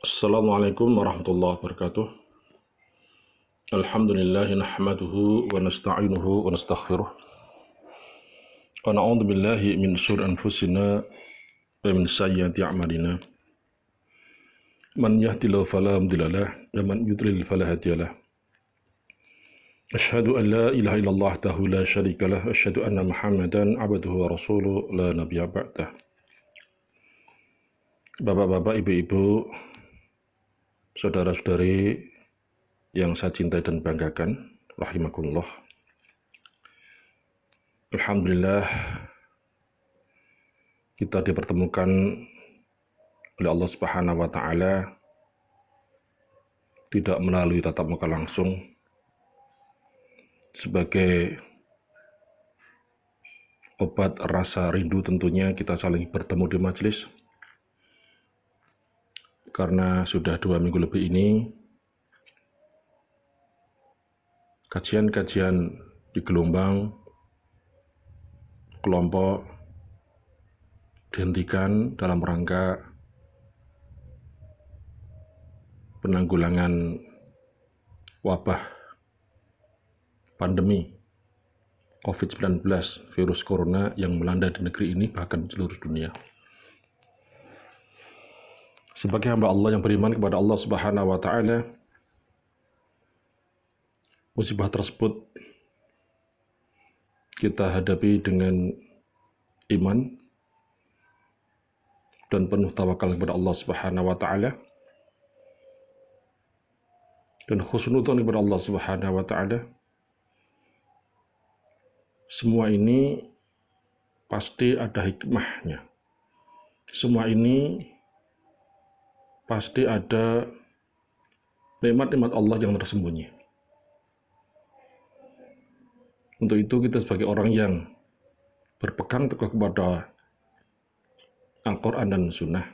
Assalamualaikum warahmatullahi wabarakatuh. Alhamdulillah nahmaduhu wa nasta'inuhu wa nastaghfiruh. Wa na'udzu billahi min syururi anfusina wa min sayyiati a'malina. Man yahdihillahu fala mudilla lahu wa man yudlil fala hadiya lahu. Asyhadu an la ilaha illallah wahdahu la syarika lahu wa asyhadu anna Muhammadan 'abduhu wa rasuluhu la nabiyya ba'dah. Bapak-bapak, ibu-ibu, saudara-saudari yang saya cintai dan banggakan, rahimakumullah. Alhamdulillah kita dipertemukan oleh Allah Subhanahu wa taala tidak melalui tatap muka langsung sebagai obat rasa rindu. Tentunya kita saling bertemu di majelis karena sudah 2 minggu lebih ini kajian-kajian di gelombang kelompok dihentikan dalam rangka penanggulangan wabah pandemi COVID-19 virus corona yang melanda di negeri ini bahkan di seluruh dunia. Sebagai hamba Allah yang beriman kepada Allah Subhanahu wa taala, musibah tersebut kita hadapi dengan iman dan penuh tawakal kepada Allah Subhanahu wa taala dan husnudzon kepada Allah Subhanahu wa taala. Semua ini pasti ada hikmahnya. Semua ini pasti ada nikmat-nikmat Allah yang tersembunyi. Untuk itu kita sebagai orang yang berpegang teguh kepada Al-Quran dan Sunnah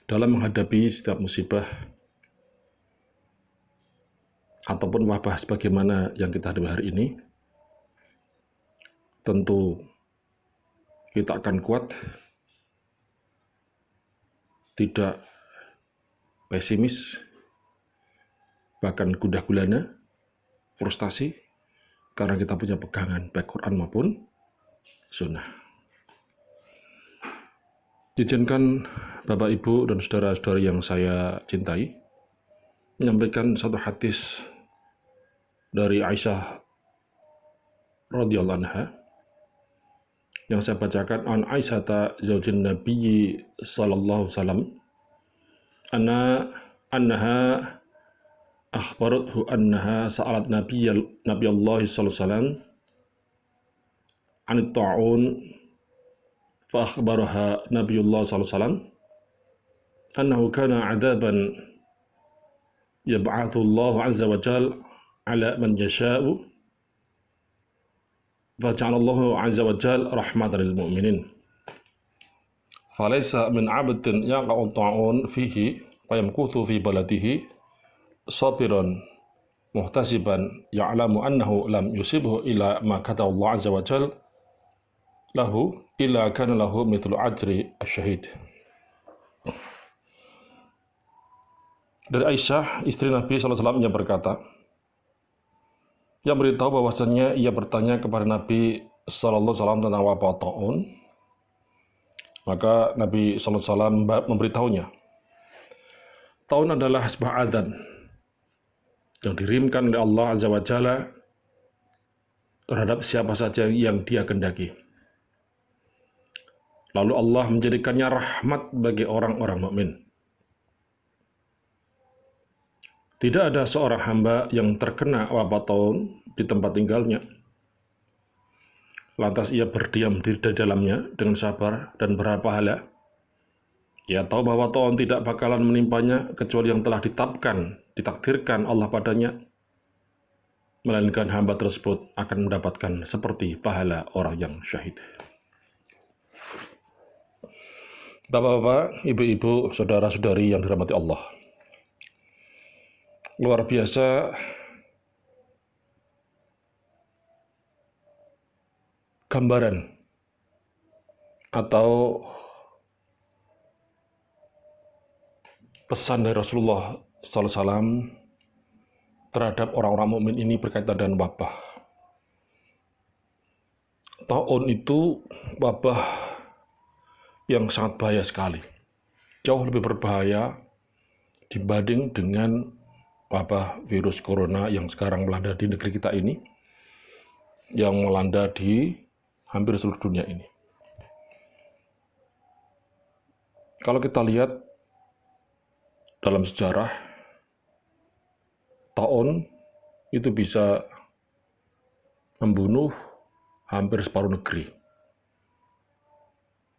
dalam menghadapi setiap musibah ataupun wabah sebagaimana yang kita hadapi hari ini, tentu kita akan kuat, tidak pesimis, bahkan gundah gulana, frustasi, karena kita punya pegangan baik Quran maupun Sunnah. Izinkan Bapak, Ibu, dan saudara-saudari yang saya cintai menyampaikan satu hadis dari Aisyah radhiyallahu anha yang saya bacakan. An Aisyata zaujin Nabi sallallahu alaihi wasallam annaha akhbarathu annaha sa'alat Nabi Allah sallallahu alaihi wasallam an ta'un fa akhbaraha Nabi Allah sallallahu alaihi wasallam annahu kana 'adaban yab'athu Allah azza wa jalla ala man yasha'u fa ja'ala Allah azza wa jalla rahmatan lil mu'minin falaysa min 'abdin yaqa'u ta'un fihi fayamkuthu fi baladihi sabiran muhtasiban ya'lamu annahu lam yusibhu ila ma kata Allah azza wa jalla lahu illa kana lahu mithlu ajri asyahid. Dari Aisyah, istri Nabi SAW, yang berkata, yang beritahu bahwasannya ia bertanya kepada Nabi SAW tentang wabah ta'un. Maka Nabi SAW memberitahunya, ta'un adalah sebuah adzan yang dikirimkan oleh Allah Azza wa Jalla terhadap siapa saja yang Dia kehendaki. Lalu Allah menjadikannya rahmat bagi orang-orang mukmin. Tidak ada seorang hamba yang terkena wabah taun di tempat tinggalnya, lantas ia berdiam diri di dalamnya dengan sabar dan berharap pahala. Ia tahu bahwa taun tidak bakalan menimpanya kecuali yang telah ditakdirkan Allah padanya, melainkan hamba tersebut akan mendapatkan seperti pahala orang yang syahid. Bapak-bapak, ibu-ibu, saudara-saudari yang dirahmati Allah, luar biasa gambaran atau pesan dari Rasulullah SAW terhadap orang-orang mukmin ini berkaitan dengan wabah. Taun itu wabah yang sangat bahaya sekali. Jauh lebih berbahaya dibanding dengan wabah virus corona yang sekarang melanda di negeri kita ini, yang melanda di hampir seluruh dunia ini. Kalau kita lihat dalam sejarah, taun itu bisa membunuh hampir separuh negeri.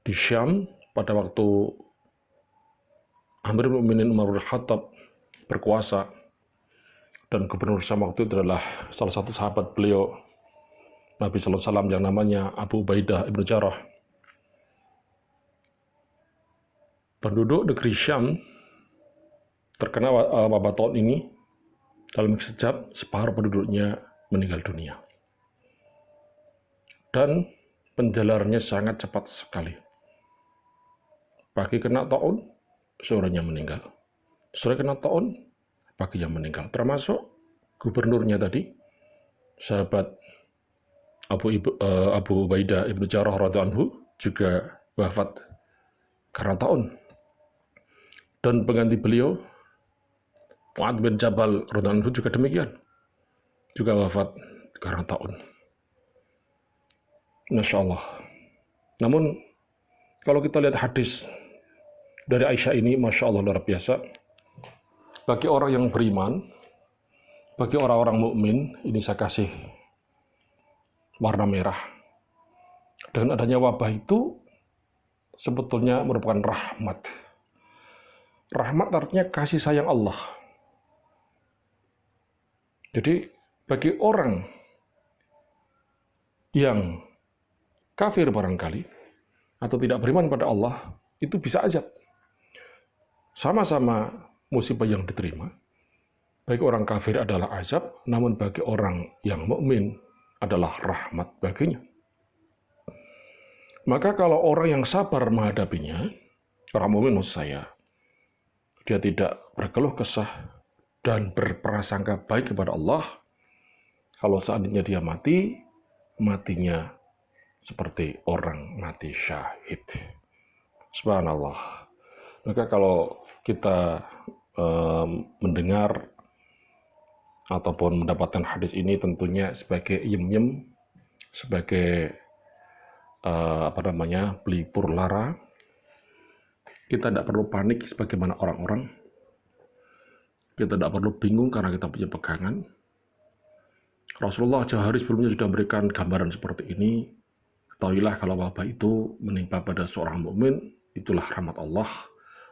Di Syam, pada waktu Amirul Mukminin Umar bin Khattab berkuasa, dan gubernur Syam waktu itu adalah salah satu sahabat beliau, Nabi Sallallahu Alaihi Wasallam, yang namanya Abu Ubaidah ibnu Jarrah. Penduduk negeri Syam terkena wabah taun ini, dalam sekejap separuh penduduknya meninggal dunia. Dan penjalarnya sangat cepat sekali. Pagi kena taun, sorenya meninggal. Sore kena taun, paginya meninggal. Termasuk gubernurnya tadi, sahabat Abu Ubaidah ibnu Jarrah radhiyallahu anhu, juga wafat karena taun. Dan pengganti beliau, Mu'adz bin Jabal radhiyallahu anhu, juga demikian, juga wafat karena taun. Masya Allah. Namun kalau kita lihat hadis dari Aisyah ini, Masya Allah, luar biasa. Bagi orang yang beriman, bagi orang-orang mukmin, ini saya kasih warna merah. Dengan adanya wabah itu sebetulnya merupakan rahmat. Rahmat artinya kasih sayang Allah. Jadi bagi orang yang kafir barangkali, atau tidak beriman pada Allah, itu bisa azab. Sama-sama musibah yang diterima. Bagi orang kafir adalah azab, namun bagi orang yang mukmin adalah rahmat baginya. Maka kalau orang yang sabar menghadapinya, orang mukmin maksud saya, dia tidak berkeluh kesah dan berprasangka baik kepada Allah, kalau seandainya dia mati, matinya seperti orang mati syahid. Subhanallah. Maka kalau kita mendengar ataupun mendapatkan hadis ini, tentunya sebagai yem-yem, sebagai pelipur lara, kita tidak perlu panik sebagaimana orang-orang. Kita tidak perlu bingung karena kita punya pegangan. Rasulullah jauh hari sebelumnya sudah memberikan gambaran seperti ini. Ketahuilah kalau wabah itu menimpa pada seorang mukmin, itulah rahmat Allah.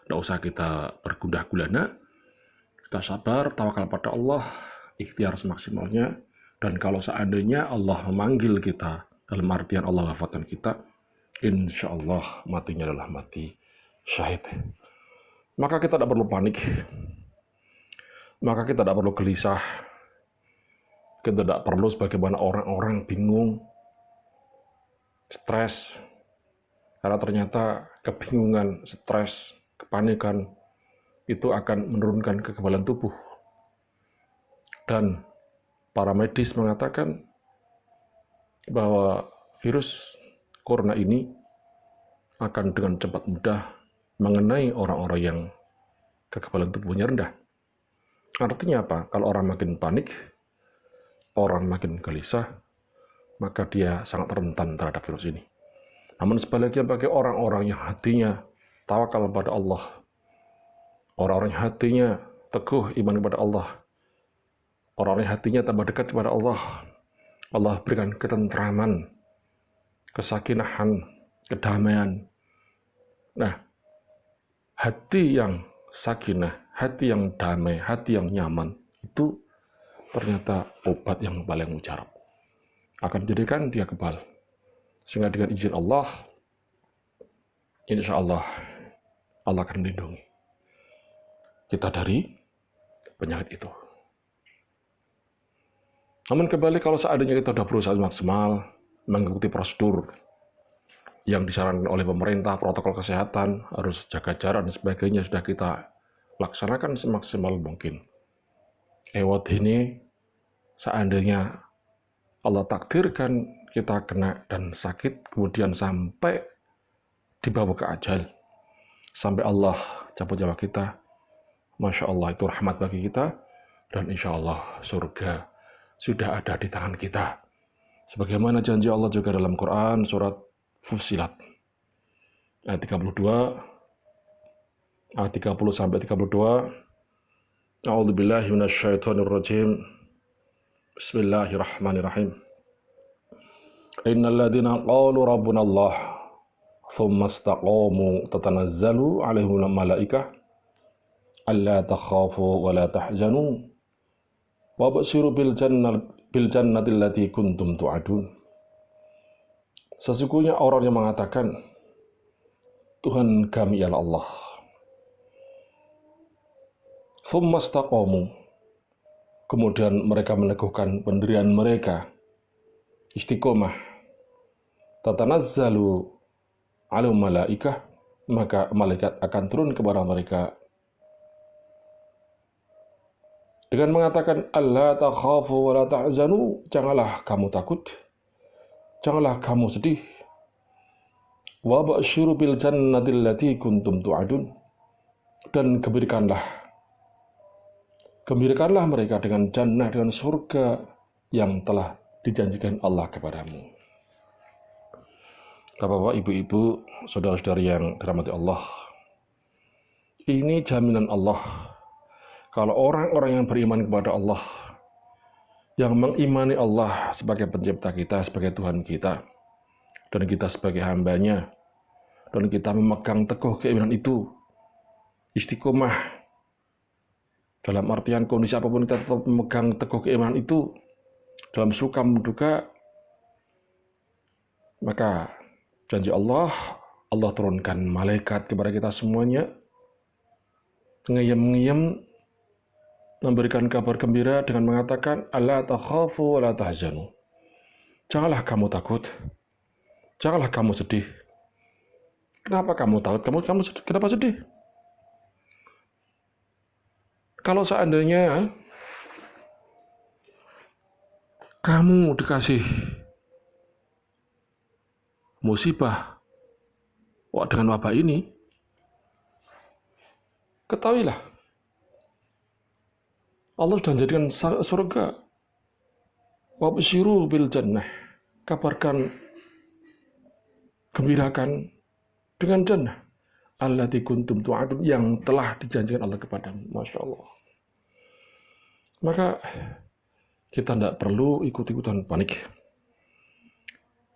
Tidak usah kita bergundah gulana. Kita sabar, tawakal pada Allah, ikhtiar semaksimalnya. Dan kalau seandainya Allah memanggil kita, dalam artian Allah wafatkan kita, insya Allah matinya adalah mati syahid. Maka kita tidak perlu panik. Maka kita tidak perlu gelisah. Kita tidak perlu sebagaimana orang-orang bingung, stres. Karena ternyata kebingungan, stres, kepanikan itu akan menurunkan kekebalan tubuh. Dan para medis mengatakan bahwa virus corona ini akan dengan cepat mudah mengenai orang-orang yang kekebalan tubuhnya rendah. Artinya apa? Kalau orang makin panik, orang makin gelisah, maka dia sangat rentan terhadap virus ini. Namun sebaliknya bagi orang-orang yang hatinya tawakal pada Allah, orang-orang yang hatinya teguh iman kepada Allah, orang-orang yang hatinya tambah dekat kepada Allah, Allah berikan ketentraman, kesakinahan, kedamaian. Nah, hati yang sakinah, hati yang damai, hati yang nyaman, itu ternyata obat yang paling mujarab. Akan menjadikan dia kebal. Sehingga dengan izin Allah, insya Allah, Allah akan melindungi kita dari penyakit itu. Namun kembali, kalau seandainya kita sudah berusaha maksimal, mengikuti prosedur yang disarankan oleh pemerintah, protokol kesehatan, harus jaga jarak dan sebagainya, sudah kita laksanakan semaksimal mungkin. Lewat ini, seandainya Allah takdirkan kita kena dan sakit, kemudian sampai dibawa ke ajal, sampai Allah cabut nyawa kita, Masya Allah itu rahmat bagi kita, dan insya Allah surga sudah ada di tangan kita. Sebagaimana janji Allah juga dalam Quran, surat Fussilat, ayat 32, ayat 30-32, A'udzubillahi minasyaitonirrajim, Bismillahirrahmanirrahim. Innal ladzina qalu rabbuna Allah thumma istaqamu tatanazzalu 'alaihimul malaikah alla takhafu wa la tahzanu wa basyiru bil jannati allati kuntum tu'adun. Sesungguhnya orang yang mengatakan Tuhan kami ialah Allah, thumma istaqamu, kemudian mereka meneguhkan pendirian mereka, istiqomah, tatanazzalu 'alaihim malaikah, maka malaikat akan turun kepada mereka dengan mengatakan alla takhafu wa la tahzanu, janganlah kamu takut, janganlah kamu sedih, wa basyiru bil jannati allati kuntum tu'adun, dan gembirakanlah mereka dengan jannah, dengan surga yang telah dijanjikan Allah kepadamu. Bapak-bapak, ibu-ibu, saudara-saudari yang dirahmati Allah, ini jaminan Allah. Kalau orang-orang yang beriman kepada Allah, yang mengimani Allah sebagai pencipta kita, sebagai Tuhan kita, dan kita sebagai hambanya, dan kita memegang teguh keimanan itu, istiqomah, dalam artian kondisi apapun kita tetap memegang teguh keimanan itu, dalam suka menduka, maka janji Allah, Allah turunkan malaikat kepada kita semuanya, ngeyem-ngeyem, memberikan kabar gembira dengan mengatakan alla takhafu wa la tahzanu, janganlah kamu takut, janganlah kamu sedih. Kenapa kamu takut? Kamu sedih. Kenapa sedih? Kalau seandainya kamu dikasih musibah dengan wabah ini, ketahuilah Allah sudah menjadikan surga. Wabsyiru bil jannah, kabarkan, gembirakan dengan jannah allati kuntum tu'adun, yang telah dijanjikan Allah kepadamu. Masya Allah. Maka kita tidak perlu ikut-ikutan panik,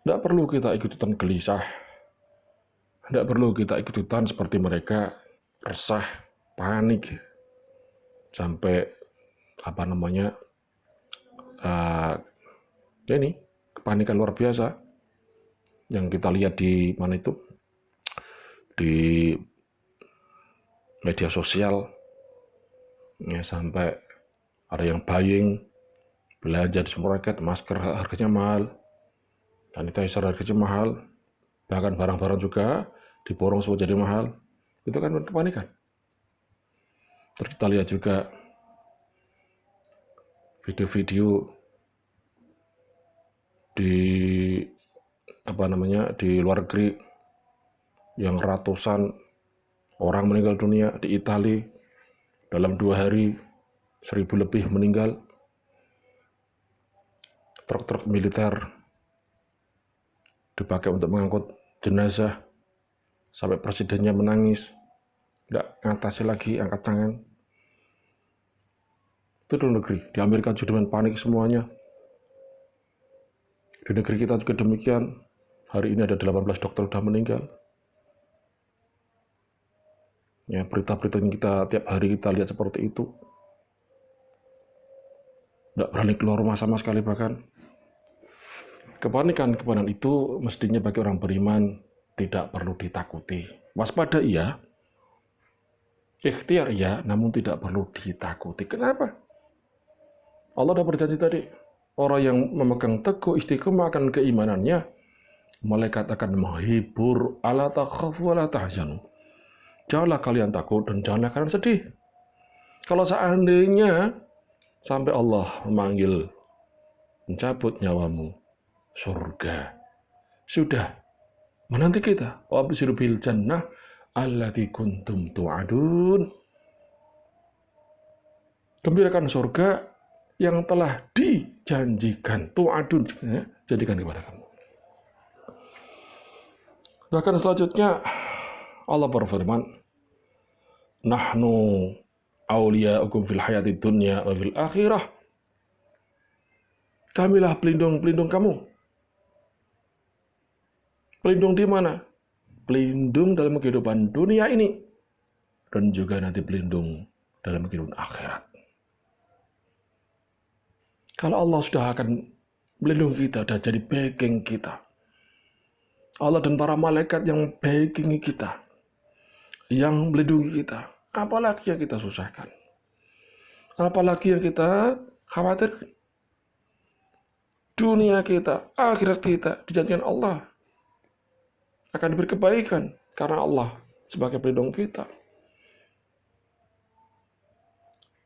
tidak perlu kita ikut-ikutan gelisah, tidak perlu kita ikut-ikutan seperti mereka resah, panik, sampai ini kepanikan luar biasa yang kita lihat di mana itu, di media sosial, ya, sampai ada yang buying, belanja di supermarket, masker harganya mahal, sanitizer harganya mahal, bahkan barang-barang juga diborong semua jadi mahal. Itu kan kepanikan. Terus kita lihat juga video-video di luar negeri yang ratusan orang meninggal dunia. Di Italia dalam 2 hari 1000 lebih meninggal. Truk-truk militer dipakai untuk mengangkut jenazah, sampai presidennya menangis, tidak ngatasi lagi, angkat tangan. Itu di negeri. Di Amerika juga dengan panik semuanya. Di negeri kita juga demikian. Hari ini ada 18 dokter sudah meninggal. Ya, berita-berita yang kita tiap hari kita lihat seperti itu. Tidak berani keluar rumah sama sekali bahkan. Kepanikan itu mestinya bagi orang beriman tidak perlu ditakuti. Waspada iya, ikhtiar iya, namun tidak perlu ditakuti. Kenapa? Allah sudah berjanji tadi, orang yang memegang teguh istiqomah akan keimanannya, malaikat akan menghibur, alla takhafu wa la tahzanu. Janganlah kalian takut dan janganlah kalian sedih. Kalau seandainya sampai Allah memanggil, mencabut nyawamu, surga sudah menanti kita. Wa absyiru bil jannah allati kuntum tu'adun. Gembirakan surga yang telah dijanjikan, tu'adun, jadikan kepada kamu. Bahkan selanjutnya Allah berfirman, nahnu awliya'ukum fil hayati dunya wa fil akhirah. Kamilah pelindung kamu. Pelindung di mana? Pelindung dalam kehidupan dunia ini dan juga nanti pelindung dalam kehidupan akhirat. Kalau Allah sudah akan melindungi kita, sudah jadi backing kita. Allah dan para malaikat yang backing kita, yang melindungi kita. Apalagi yang kita susahkan? Apalagi yang kita khawatir? Dunia kita, akhirat kita dijanjikan Allah akan diberi kebaikan karena Allah sebagai pelindung kita.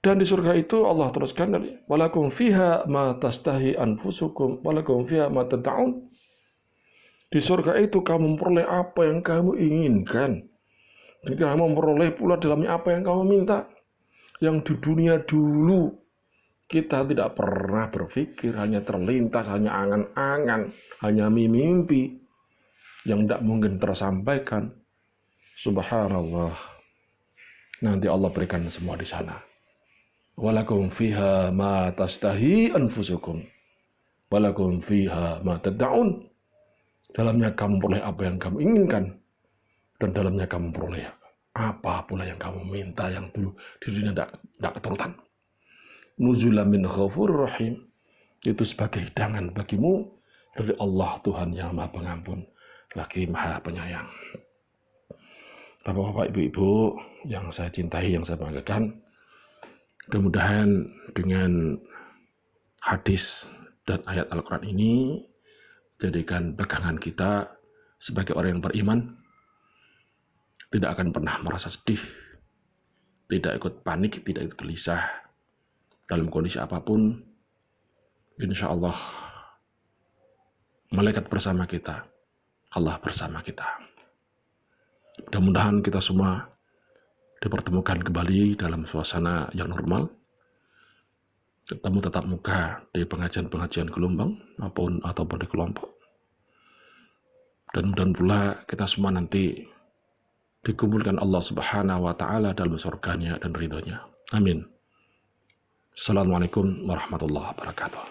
Dan di surga itu Allah teruskan dari walakum fiha ma tastahi anfusukum walakum fiha ma tad'un. Di surga itu kamu memperoleh apa yang kamu inginkan. Dan kamu memperoleh pula dalamnya apa yang kamu minta. Yang di dunia dulu kita tidak pernah berpikir, hanya terlintas, hanya angan-angan, hanya mimpi yang tidak mungkin tersampaikan. Subhanallah. Nanti Allah berikan semua di sana. Walakum fiha ma tastahi anfusukum walakum fiha ma tad'un. Dalamnya kamu peroleh apa yang kamu inginkan dan dalamnya kamu peroleh apa pula yang kamu minta yang dulu di dunia tidak keturutan. Nuzulan min ghafurur rahim. Itu sebagai hidangan bagimu dari Allah Tuhan yang Maha Pengampun lagi Maha Penyayang. Bapak-bapak, ibu-ibu yang saya cintai, yang saya banggakan, mudah-mudahan dengan hadis dan ayat Al-Quran ini jadikan pegangan kita sebagai orang yang beriman, tidak akan pernah merasa sedih, tidak ikut panik, tidak ikut gelisah dalam kondisi apapun. Insya Allah malaikat bersama kita, Allah bersama kita. Mudah-mudahan kita semua dipertemukan kembali dalam suasana yang normal, ketemu tatap muka di pengajian-pengajian gelombang ataupun di kelompok, dan mudah-mudahan pula kita semua nanti dikumpulkan Allah Subhanahu wa Ta'ala dalam surganya dan ridhonya. Amin. Assalamualaikum warahmatullahi wabarakatuh.